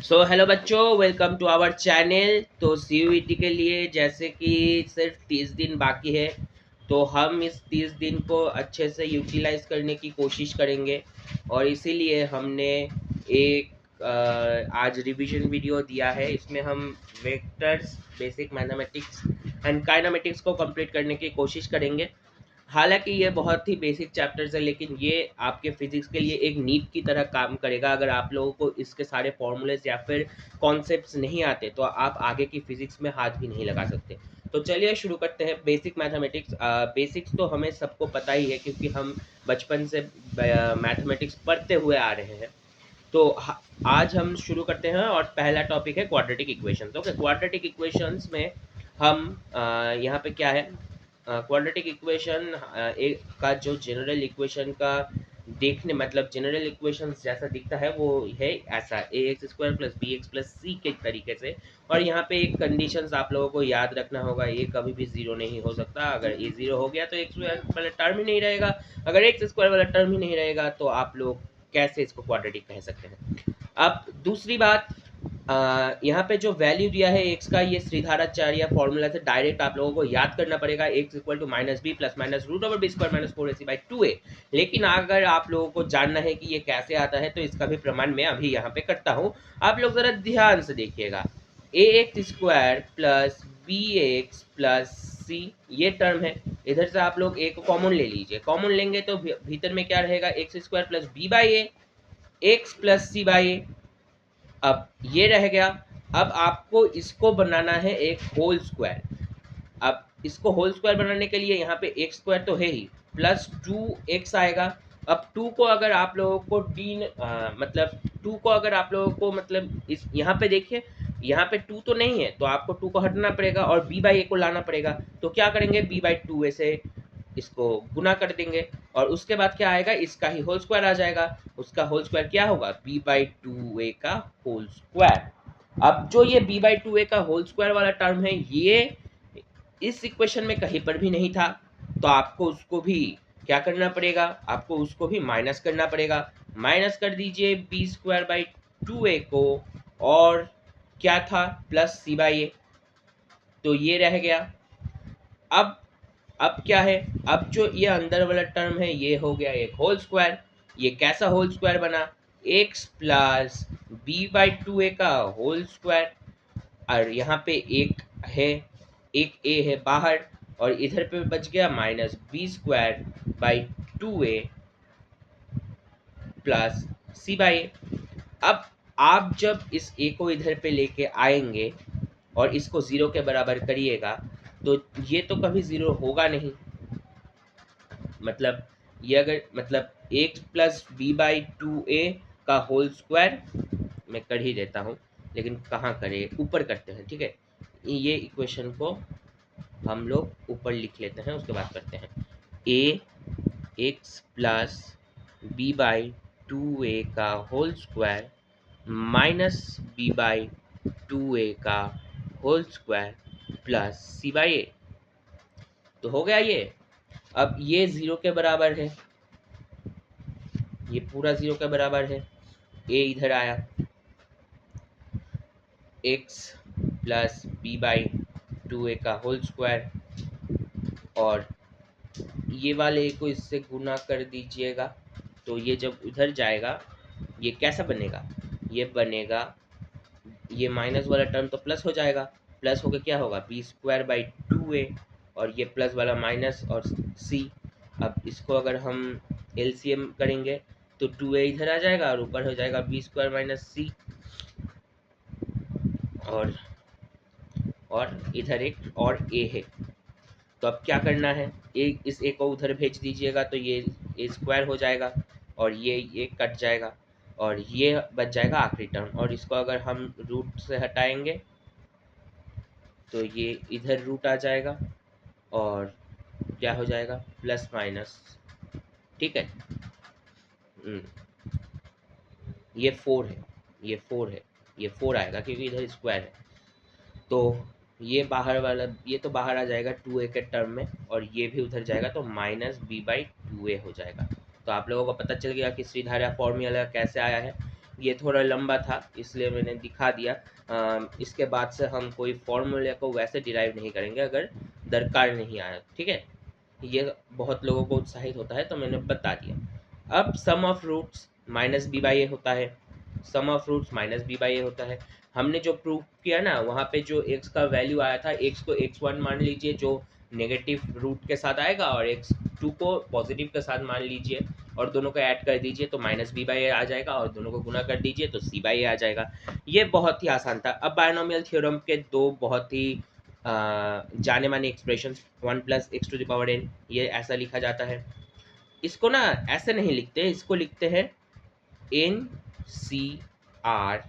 So hello बच्चों, welcome to our channel. तो CUET के लिए जैसे कि सिर्फ 30 दिन बाकी है, तो हम इस 30 दिन को अच्छे से यूटिलाइज करने की कोशिश करेंगे और इसीलिए हमने एक आज रिवीजन वीडियो दिया है। इसमें हम vectors, basic mathematics and kinematics को कंप्लीट करने की कोशिश करेंगे। हालांकि ये बहुत ही बेसिक चैप्टर्स है, लेकिन ये आपके फिजिक्स के लिए एक नीड की तरह काम करेगा। अगर आप लोगों को इसके सारे फॉर्मूलेज या फिर कॉन्सेप्ट्स नहीं आते तो आप आगे की फिजिक्स में हाथ भी नहीं लगा सकते। तो चलिए शुरू करते हैं बेसिक मैथमेटिक्स। बेसिक्स तो हमें सबको पता ही है क्योंकि हम बचपन से मैथमेटिक्स पढ़ते हुए आ रहे हैं। तो आज हम शुरू करते हैं और पहला टॉपिक है quadratic equations. Okay, quadratic equations में हम यहाँ पे क्या है, क्वाड्रेटिक इक्वेशन एक का जो जनरल इक्वेशन का देखने मतलब जनरल इक्वेशन जैसा दिखता है वो है ऐसा a x square plus b x plus c के तरीके से। और यहाँ पे एक कंडीशंस आप लोगों को याद रखना होगा, ये कभी भी जीरो नहीं हो सकता। अगर ये जीरो हो गया तो एक्स स्क्वायर वाला टर्म ही नहीं रहेगा। अगर एक्स स्क्वायर वाला टर्म ही नहीं रहेगा तो आप लोग कैसे इसको क्वाड्रेटिक कह सकते हैं। अब दूसरी बात, यहाँ पे जो वैल्यू दिया है एक्स का, ये श्रीधाराचार्य फॉर्मूला से डायरेक्ट आप लोगों को याद करना पड़ेगा। X equal to minus b plus minus root over b square minus 4ac/2a। लेकिन अगर आप लोगों को जानना है कि ये कैसे आता है तो इसका भी प्रमाण मैं अभी यहाँ पे करता हूँ। आप लोग जरा ध्यान से देखिएगा। A x square plus b x plus c, ये टर्म है। इधर से आप लोग ए को कॉमन ले लीजिए। कॉमन लेंगे तो भीतर में क्या रहेगा, x square plus b by a x plus c by a. अब ये रह गया। अब आपको इसको बनाना है एक होल स्क्वायर। अब इसको होल स्क्वायर बनाने के लिए यहाँ पे एक्स स्क्वायर तो है ही, प्लस 2x आएगा। अब 2 को अगर आप लोगों को मतलब 2 को अगर आप लोगों को मतलब इस यहाँ पे देखिए, यहाँ पे 2 तो नहीं है तो आपको 2 को हटाना पड़ेगा और b बाई ए को लाना पड़ेगा। तो क्या करेंगे, b बाई 2a से इसको गुना कर देंगे और उसके बाद क्या आएगा, इसका ही होल स्क्वायर आ जाएगा। उसका होल स्क्वायर क्या होगा, b बाई 2a का होल स्क्वायर। अब जो ये b बाई 2a का होल स्क्वायर वाला टर्म है, ये इस इक्वेशन में कहीं पर भी नहीं था, तो आपको उसको भी क्या करना पड़ेगा, आपको उसको भी माइनस करना पड़ेगा। माइनस कर दीजिए बी स्क्वायर बाई 2a को, और क्या था, प्लस सी बाई ए। तो ये रह गया। अब क्या है, अब जो ये अंदर वाला टर्म है ये हो गया एक होल स्क्वायर। ये कैसा होल स्क्वायर बना, x plus b by 2a का होल स्क्वायर। और यहाँ पे एक है, एक ए है बाहर, और इधर पे बच गया minus b square by 2a plus c by a. अब आप जब इस ए को इधर पे लेके आएंगे और इसको जीरो के बराबर करिएगा तो ये तो कभी जीरो होगा नहीं। मतलब ये अगर मतलब x plus b by 2a का होल स्क्वायर मैं कर ही देता हूँ, लेकिन कहाँ करें, ऊपर करते हैं, ठीक है। ये इक्वेशन को हम लोग ऊपर लिख लेते हैं, उसके बाद करते हैं। A x plus b by 2a का whole square minus b by 2a का whole square plus c by a. तो हो गया ये। अब ये जीरो के बराबर है, ये पूरा जीरो के बराबर है। ए इधर आया, x plus b by 2a का होल स्क्वायर, और ये वाले को इससे गुना कर दीजिएगा। तो ये जब उधर जाएगा ये कैसा बनेगा, ये बनेगा, ये माइनस वाला टर्म तो प्लस हो जाएगा। प्लस होकर क्या होगा, बी स्क्वायर बाई 2a, और ये प्लस वाला माइनस और सी। अब इसको अगर हम एलसीएम करेंगे तो 2a इधर आ जाएगा और ऊपर हो जाएगा बी स्क्वायर माइनस सी, और इधर एक और a है। तो अब क्या करना है, एक इस a को उधर भेज दीजिएगा तो ये a स्क्वायर हो जाएगा और ये कट जाएगा और ये बच जाएगा आखिरी टर्म। और इसको अगर हम रूट से हटाएंगे तो ये इधर रूट आ जाएगा और क्या हो जाएगा, प्लस माइनस, ठीक है। ये 4 है, ये 4 है, ये 4 आएगा क्योंकि इधर स्क्वायर है। तो ये बाहर वाला, ये तो बाहर आ जाएगा 2a के टर्म में, और ये भी उधर जाएगा तो माइनस बी बाई 2a हो जाएगा। तो आप लोगों को पता चल गया कि श्रीधारा फॉर्मूला कैसे आया है। ये थोड़ा लंबा था इसलिए मैंने दिखा दिया। इसके बाद से हम कोई फॉर्मूले को वैसे डिराइव नहीं करेंगे अगर दरकार नहीं आया, ठीक है। ये बहुत लोगों को उत्साहित होता है तो मैंने बता दिया। अब sum of roots minus b by a होता है, sum of roots minus b by a होता है। हमने जो प्रूव किया ना वहाँ पे जो x का वैल्यू आया था, x को x1 मान लीजिए जो नेगेटिव रूट के साथ आएगा, और x2 को पॉजिटिव के साथ मान लीजिए, और दोनों को ऐड कर दीजिए तो माइनस बी बाई ए आ जाएगा, और दोनों को गुना कर दीजिए तो सी बाई ए आ जाएगा। ये बहुत ही आसान था। अब बायनोमियल थ्योरम के दो बहुत ही जाने माने expression, 1 plus x to the power n, ये ऐसा लिखा जाता है। इसको ना ऐसे नहीं लिखते, इसको लिखते हैं n c r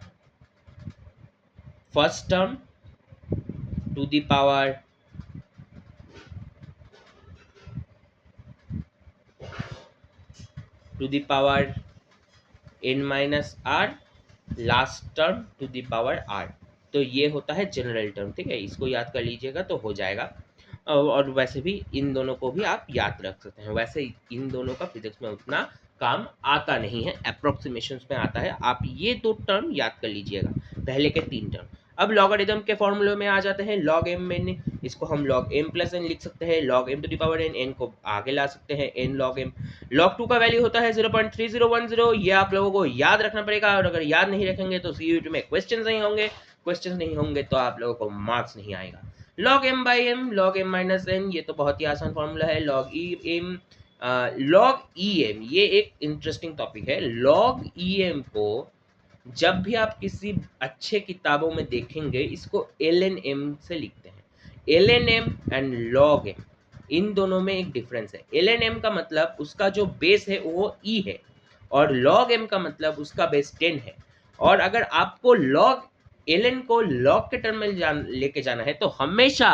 first term to the power n minus r, last term to the power r। तो ये होता है जनरल टर्म, ठीक है। इसको याद कर लीजिएगा तो हो जाएगा। और वैसे भी इन दोनों को भी आप याद रख सकते हैं। वैसे इन दोनों का फिजिक्स में उतना काम आता नहीं है, अप्रोक्सीमेशन में आता है। आप ये दो टर्म याद कर लीजिएगा, पहले के 3 टर्म। अब लॉगरिथम के फॉर्मूले में आ जाते हैं। लॉग एम में इसको हम लॉग एम प्लस एन लिख सकते हैं, log m to the power n, n को आगे ला सकते हैं, एन लॉग एम। लॉग 2 का वैल्यू होता है 0.3010। ये आप लोगों को याद रखना पड़ेगा, और अगर याद नहीं रखेंगे तो सीयूईटी में क्वेश्चन नहीं होंगे तो आप लोगों को मार्क्स नहीं आएगा। Log m by m, log m minus n, ये तो बहुत ही आसान फॉर्मूला है। लॉग ई एम, लॉग ई एम ये एक इंटरेस्टिंग टॉपिक है। लॉग ई एम को जब भी आप किसी अच्छे किताबों में देखेंगे इसको एल एन एम से लिखते हैं। L N M and log M, इन दोनों में एक डिफरेंस है। एल एन एम का मतलब उसका जो बेस है वो ई है, और लॉग एम का मतलब उसका बेस 10 है। और अगर आपको लॉग एल एन को लॉग के टर्म में लेके जाना है तो हमेशा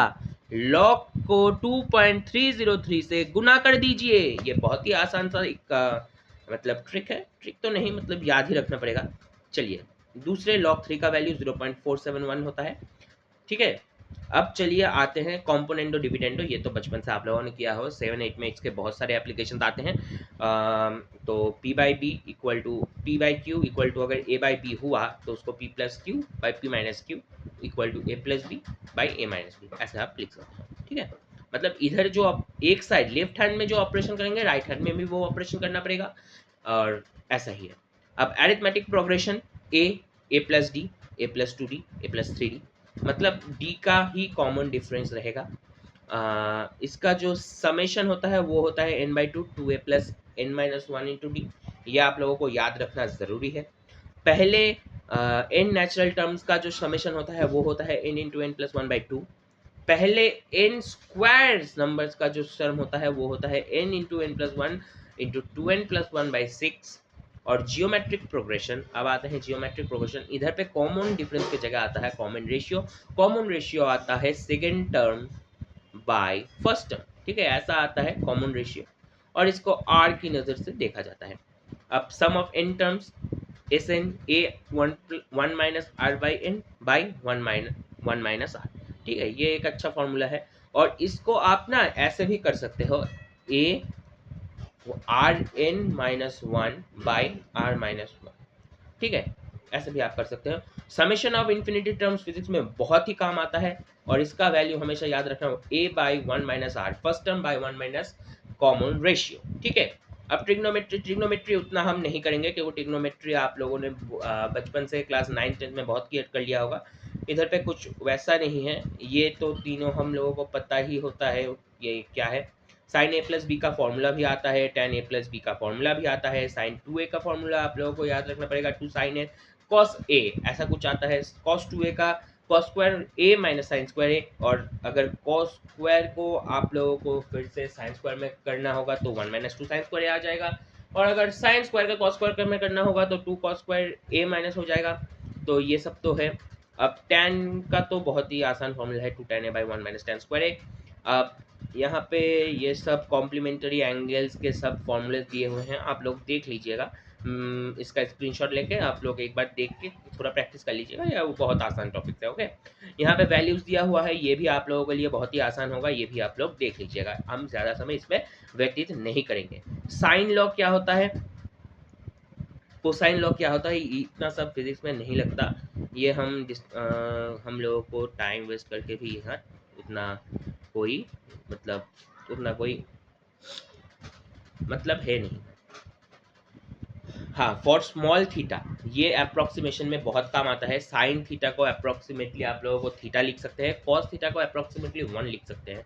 लॉग को 2.303 से गुना कर दीजिए। ये बहुत ही आसान सा एक मतलब ट्रिक है, ट्रिक तो नहीं मतलब याद ही रखना पड़ेगा। चलिए, दूसरे लॉग 3 का वैल्यू 0.471 होता है, ठीक है। अब चलिए आते हैं कॉम्पोनेंटो डिविडेंडो। ये तो बचपन से आप लोगों ने किया हो, 7-8 में इसके बहुत सारे एप्लीकेशन आते हैं। तो P by b equal to P by q equal to, अगर A बाई बी हुआ तो उसको P plus q by P minus q equal to A plus b by A minus b, ऐसे आप लिख सकते हैं, ठीक है। मतलब इधर जो आप एक साइड लेफ्ट हैंड में जो ऑपरेशन करेंगे राइट हैंड में भी वो ऑपरेशन करना पड़ेगा, और ऐसा ही है। अब एरिथमेटिक प्रोग्रेशन ए प्लस डी, ए प्लस 2d, ए प्लस 3d, मतलब d का ही कॉमन डिफरेंस रहेगा। इसका जो समेशन होता है वो होता है n by two, 2a plus n minus 1 into D. ये आप लोगों को याद रखना ज़रूरी है। पहले n नेचुरल टर्म्स का जो समेशन होता है वो होता है n into n plus 1 by two. पहले n स्क्वायर नंबर्स का जो टर्म होता है वो होता है n into n plus 1 into 2n plus 1 by 6। और जियोमेट्रिक प्रोग्रेशन, अब आते हैं जियोमेट्रिक प्रोग्रेशन। इधर पे कॉमन डिफरेंस की जगह आता है कॉमन रेशियो। कॉमन रेशियो आता है second term by first term, ठीक है, ऐसा आता है कॉमन रेशियो, और इसको आर की नज़र से देखा जाता है। अब sum of n terms S n a 1 minus r by n by 1 minus r, ठीक है। ये एक अच्छा फॉर्मूला है, और इसको आप ना ऐसे भी कर सकते हो, a r n minus 1 by r minus 1, ठीक है, ऐसे भी आप कर सकते हो। Summation of infinity terms physics में बहुत ही काम आता है, और इसका वैल्यू हमेशा याद रखना, a by 1 minus r first term by 1 minus common ratio, ठीक है। अब ट्रिग्नोमेट्री उतना हम नहीं करेंगे, क्योंकि ट्रिग्नोमेट्री आप लोगों ने बचपन से क्लास 9-10 में बहुत क्लियर कर लिया होगा। इधर पे कुछ वैसा नहीं है, ये तो तीनों हम लोगों को पता ही होता है। ये क्या है, साइन ए प्लस बी का फॉर्मूला भी आता है, टेन ए प्लस बी का फॉर्मूला भी आता है, साइन 2a का फॉर्मूला आप लोगों को याद रखना पड़ेगा, 2 साइन ए कॉस ए, ऐसा कुछ आता है, कॉस 2a का कॉस स्क्वायर ए माइनस साइन स्क्वायर ए। और अगर कॉस स्क्वायर को आप लोगों को फिर से साइन स्क्वायर में करना होगा तो 1 माइनस 2 साइन स्क्वायर ए आ जाएगा, और अगर साइन स्क्वायर का कॉस स्क्वायर में करना होगा तो 2 कॉस स्क्वायर ए माइनस हो जाएगा। तो ये सब तो है। अब tan का तो बहुत ही आसान फॉर्मूला है, 2 tan a by 1 minus tan square a. अब यहाँ पे ये सब कॉम्प्लीमेंट्री एंगल्स के सब फॉर्मूले दिए हुए हैं, आप लोग देख लीजिएगा। इसका स्क्रीनशॉट लेके आप लोग एक बार देख के थोड़ा प्रैक्टिस कर लीजिएगा, या वो बहुत आसान टॉपिक है, ओके। यहाँ पे वैल्यूज दिया हुआ है, ये भी आप लोगों के लिए बहुत ही आसान होगा, ये भी आप लोग देख लीजिएगा। हम ज़्यादा समय इसमें व्यतीत नहीं करेंगे। साइन लॉ क्या होता है, कोसाइन लॉ क्या होता है, इतना सब फिजिक्स में नहीं लगता, ये हम लोगों को टाइम वेस्ट करके भी यहाँ उतना कोई मतलब उतना कोई मतलब है नहीं। हाँ, फॉर स्मॉल थीटा ये अप्रोक्सीमेशन में बहुत काम आता है। साइन थीटा को अप्रोक्सीमेटली आप लोगों को थीटा लिख सकते हैं, कॉस थीटा को अप्रोक्सीमेटली 1 लिख सकते हैं,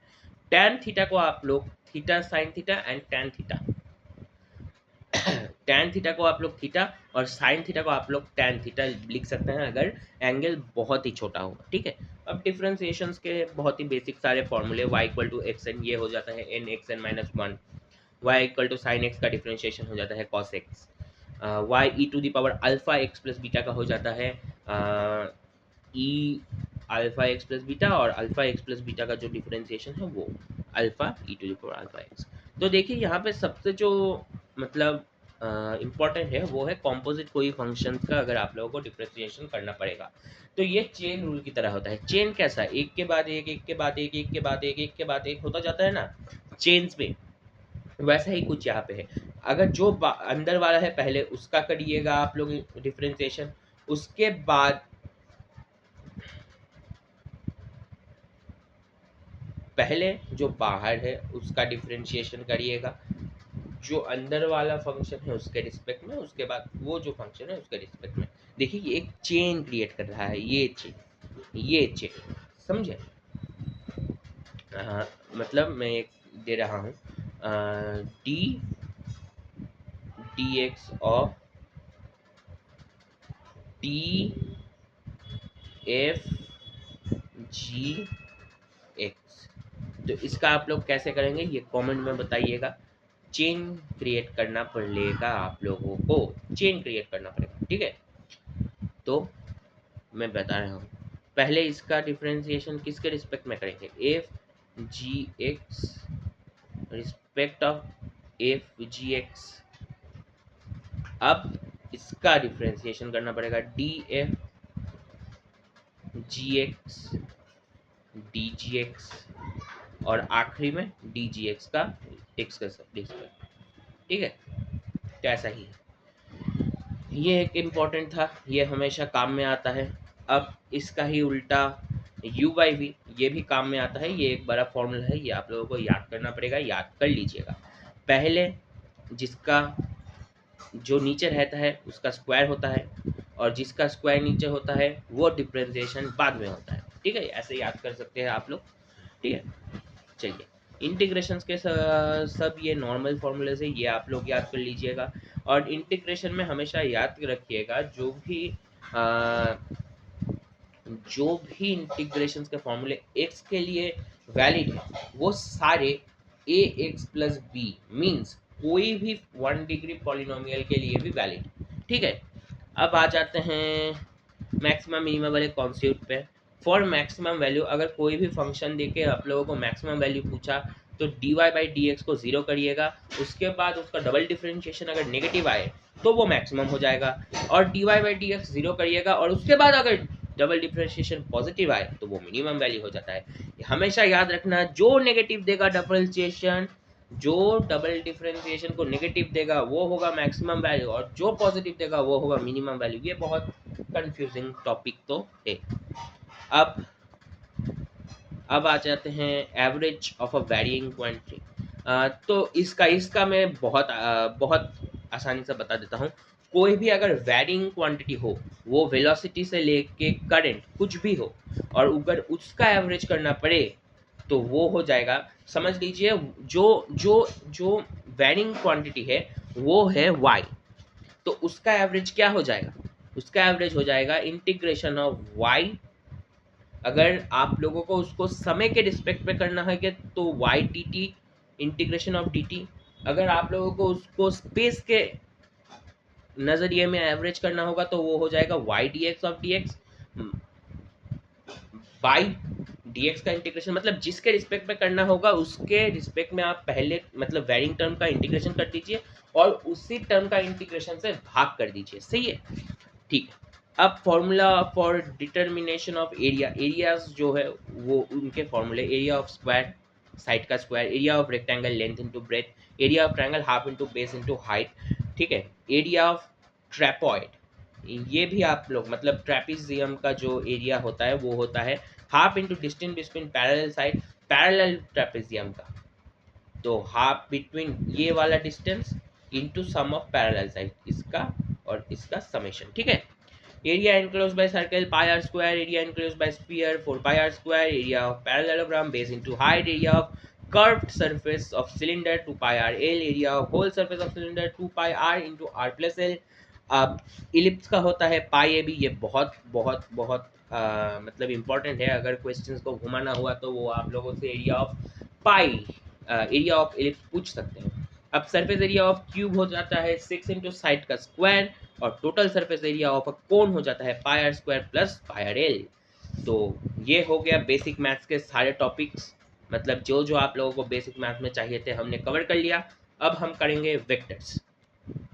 टैन थीटा को आप लोग theta sine theta and tan theta tan theta को आप लोग थीटा और साइन थीटा को आप लोग टैन थीटा लिख सकते हैं अगर एंगल बहुत ही छोटा होगा, ठीक है। अब डिफरेंशिएशंस के बहुत ही बेसिक सारे फॉर्मूले, y equal to x n ये हो जाता है n x n minus one, y equal to sine x का डिफरेंशिएशन हो जाता है cos x, y e to the power alpha x plus beta का हो जाता है e alpha x plus beta, और अल्फा एक्स प्लस बीटा का जो डिफरेंशिएशन है वो alpha e to the power alpha x. तो देखिए यहाँ पे सबसे जो मतलब इम्पॉर्टेंट है वो है कॉम्पोजिट कोई फंक्शन का अगर आप लोगों को डिफरेंशिएशन करना पड़ेगा तो ये चेन रूल की तरह होता है। चेन कैसा, एक के बाद एक, एक के बाद एक, एक के बाद एक, एक के बाद एक होता जाता है ना चेन्स में, वैसा ही कुछ यहाँ पे है। अगर जो अंदर वाला है पहले उसका करिएगा आप लोग डिफरेंशिएशन, उसके बाद पहले जो बाहर है उसका डिफरेंशिएशन करिएगा, जो अंदर वाला फंक्शन है उसके रिस्पेक्ट में, उसके बाद वो जो फंक्शन है उसके रिस्पेक्ट में। देखिए ये एक चेन क्रिएट कर रहा है, ये चेन समझे। मतलब मैं एक दे रहा हूँ D D x of T F G x. तो इसका आप लोग कैसे करेंगे ये कमेंट में बताइएगा। चेन क्रिएट करना पड़ेगा, आप लोगों को चेन क्रिएट करना पड़ेगा, ठीक है। तो मैं बता रहा हूँ, पहले इसका डिफरेंशिएशन किसके रिस्पेक्ट में करेंगे, F G x respect of F G x. अब इसका डिफरेंशिएशन करना पड़ेगा D F G x D G x, और आखिरी में डी जी एक्स का एक्स का ठीक है। तो ऐसा ही है, ये एक इम्पॉर्टेंट था, ये हमेशा काम में आता है। अब इसका ही उल्टा u बाई वी, ये भी काम में आता है, ये एक बड़ा फॉर्मूला है, ये आप लोगों को याद करना पड़ेगा, याद कर लीजिएगा। पहले जिसका जो नीचे रहता है उसका स्क्वायर होता है, और जिसका स्क्वायर नीचे होता है वो डिफरेंशिएशन बाद में होता है, ठीक है। ऐसे याद कर सकते हैं आप लोग, ठीक है। चलिए, इंटीग्रेशंस के सब ये नॉर्मल फॉर्मूले से ये आप लोग याद कर लीजिएगा। और इंटीग्रेशन में हमेशा याद रखिएगा जो भी इंटीग्रेशंस के फॉर्मूले x के लिए वैलिड है वो सारे ए एक्स प्लस बी मीन्स कोई भी 1 डिग्री पॉलिनोमियल के लिए भी वैलिड, ठीक है। अब आ जाते हैं मैक्सिमम मिनिमम वाले कॉन्सेप्ट पे। फॉर मैक्सिमम वैल्यू, अगर कोई भी फंक्शन देके आप लोगों को मैक्सिमम वैल्यू पूछा तो dy बाई डी एक्स को 0 करिएगा, उसके बाद उसका डबल डिफरेंशिएशन अगर नेगेटिव आए तो वो मैक्सिमम हो जाएगा, और dy बाई डी एक्स 0 करिएगा और उसके बाद अगर डबल डिफरेंशिएशन पॉजिटिव आए तो वो मिनिमम वैल्यू हो जाता है। हमेशा याद रखना, जो नेगेटिव देगा डिफरेंशिएशन, जो डबल डिफरेंशिएशन को नेगेटिव देगा वो होगा मैक्सिमम वैल्यू, और जो पॉजिटिव देगा वो होगा मिनिमम वैल्यू। ये बहुत कंफ्यूजिंग टॉपिक तो है। अब आ जाते हैं एवरेज ऑफ अ वेरिइंग क्वांटिटी। तो इसका मैं बहुत आसानी से बता देता हूँ। कोई भी अगर वेरिइंग क्वांटिटी हो, वो वेलोसिटी से लेके करंट कुछ भी हो, और अगर उसका एवरेज करना पड़े तो वो हो जाएगा, समझ लीजिए जो जो जो वेरिइंग क्वांटिटी है वो है y, तो उसका एवरेज क्या हो जाएगा, उसका एवरेज हो जाएगा इंटीग्रेशन ऑफ y। अगर आप लोगों को उसको समय के रिस्पेक्ट पे करना है कि तो y dt integration of dt, अगर आप लोगों को उसको स्पेस के नज़रिए में एवरेज करना होगा तो वो हो जाएगा y dx of dx by dx का इंटीग्रेशन, मतलब जिसके रिस्पेक्ट में करना होगा उसके रिस्पेक्ट में आप पहले मतलब वेरिंग टर्म का इंटीग्रेशन कर दीजिए और उसी टर्म का इंटीग्रेशन से भाग कर दीजिए, सही है, ठीक है। अब formula for determination of area, areas जो है वो उनके फॉर्मूले, एरिया ऑफ स्क्वायर साइड का square, area of rectangle length into breadth, area of triangle half into base into height, ठीक है। एरिया ऑफ ट्रैपॉइड, ये भी आप लोग मतलब ट्रेपिजियम का जो एरिया होता है वो होता है half into distance between parallel side, parallel trapezium का, तो हाफ बिटवीन ये वाला distance into sum of parallel side, इसका और इसका समेशन, ठीक है। Area enclosed by circle pi r square, area enclosed by sphere 4 pi r square, area of parallelogram base into height, area of curved surface of cylinder 2 pi r l, area of whole surface of cylinder 2 pi r into r plus l। अब ellipse का होता है पाई A B, ये बहुत बहुत बहुत मतलब important है, अगर क्वेश्चंस को घुमाना हुआ तो वो आप लोगों से area of pi, area of ellipse पूछ सकते हैं। अब सरफेस एरिया ऑफ क्यूब हो जाता है 6 इंटू साइड का स्क्वायर, और total surface area of a cone हो जाता है pi r square plus pi r l. तो ये हो गया बेसिक मैथ्स के सारे टॉपिक्स, मतलब जो जो आप लोगों को बेसिक मैथ्स में चाहिए थे हमने कवर कर लिया। अब हम करेंगे वेक्टर्स।